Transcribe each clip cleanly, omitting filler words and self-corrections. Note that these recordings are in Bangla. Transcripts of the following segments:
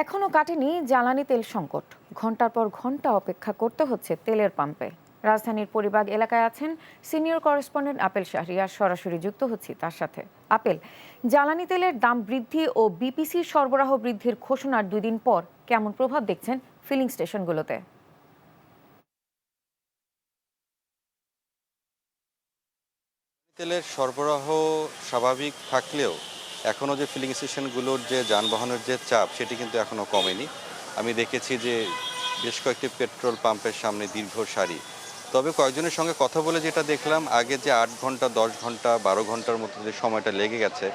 এখনও কাটেনি জ্বালানি তেল সংকট। ঘন্টার পর ঘন্টা অপেক্ষা করতে হচ্ছে তেলের পাম্পে। রাজধানীর পরিবাগ এলাকায় আছেন সিনিয়র করেসপন্ডেন্ট আপেল শাহরিয়ার, সরাসরি যুক্ত হচ্ছি তার সাথে। আপেল, জ্বালানি তেলের দাম বৃদ্ধি ও বিপিসি সরবরাহ বৃদ্ধির ঘোষণার 2 দিন পর কেমন প্রভাব দেখছেন ফিলিং স্টেশনগুলোতে? তেলের সরবরাহ স্বাভাবিক থাকলেও এখনও যে ফিলিং স্টেশনগুলোর যে যানবাহনের যে চাপ সেটি কিন্তু এখনও কমেনি। আমি দেখেছি যে বেশ কয়েকটি পেট্রোল পাম্পের সামনে দীর্ঘ সারি। তবে কয়েকজনের সঙ্গে কথা বলে যেটা দেখলাম, আগে যে 8 ঘন্টা 10 ঘন্টা 12 ঘন্টার মতো যে সময়টা লেগে গেছে,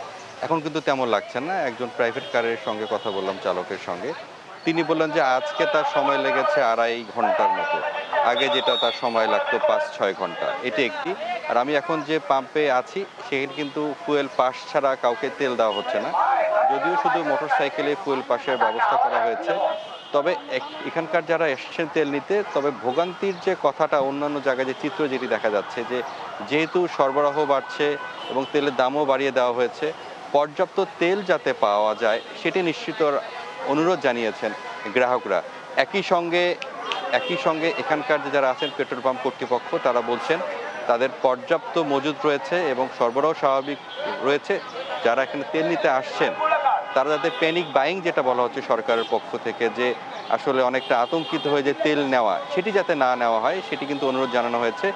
এখন কিন্তু তেমন লাগছে না। একজন প্রাইভেট কারের সঙ্গে কথা বললাম, চালকের সঙ্গে। তিনি বললেন যে আজকে তার সময় লেগেছে 2.5 ঘন্টার মতো। আগে যেটা তার সময় লাগতো 5-6 ঘন্টা। এটি একটি। আর আমি এখন যে পাম্পে আছি সেখানে কিন্তু ফুয়েল পাস ছাড়া কাউকে তেল দেওয়া হচ্ছে না। যদিও শুধু মোটরসাইকেলে ফুয়েল পাসের ব্যবস্থা করা হয়েছে। তবে এখানকার যারা এসছেন তেল নিতে, তবে ভোগান্তির যে কথাটা অন্যান্য জায়গায় যে চিত্র যেটি দেখা যাচ্ছে, যে যেহেতু সরবরাহ বাড়ছে এবং তেলের দামও বাড়িয়ে দেওয়া হয়েছে, পর্যাপ্ত তেল যাতে পাওয়া যায় সেটি নিশ্চিত অনুরোধ জানিয়েছেন গ্রাহকরা। একই সঙ্গে এখানকার যে যারা আছেন পেট্রোল পাম্প কর্তৃপক্ষ, তারা বলছেন তাদের পর্যাপ্ত মজুদ রয়েছে এবং সরবরাহ স্বাভাবিক রয়েছে। যারা এখানে তেল নিতে আসছেন তারা যাতে প্যানিক বাইং যেটা বলা হচ্ছে সরকারের পক্ষ থেকে, যে আসলে অনেকটা আতঙ্কিত হয়ে যে তেল নেওয়া, সেটি যাতে না নেওয়া হয় সেটি কিন্তু অনুরোধ জানানো হয়েছে।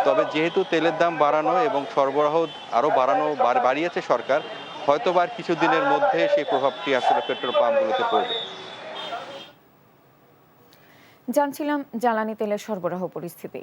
তবে যেহেতু তেলের দাম বাড়ানো এবং সরবরাহ আরও বাড়িয়েছে সরকার, হয়তোবা আর কিছুদিনের মধ্যে সেই প্রভাবটি আসলে পেট্রোল পাম্পগুলোতে পড়বে। জানছিলাম জ্বালানি তেলের সরবরাহ পরিস্থিতি।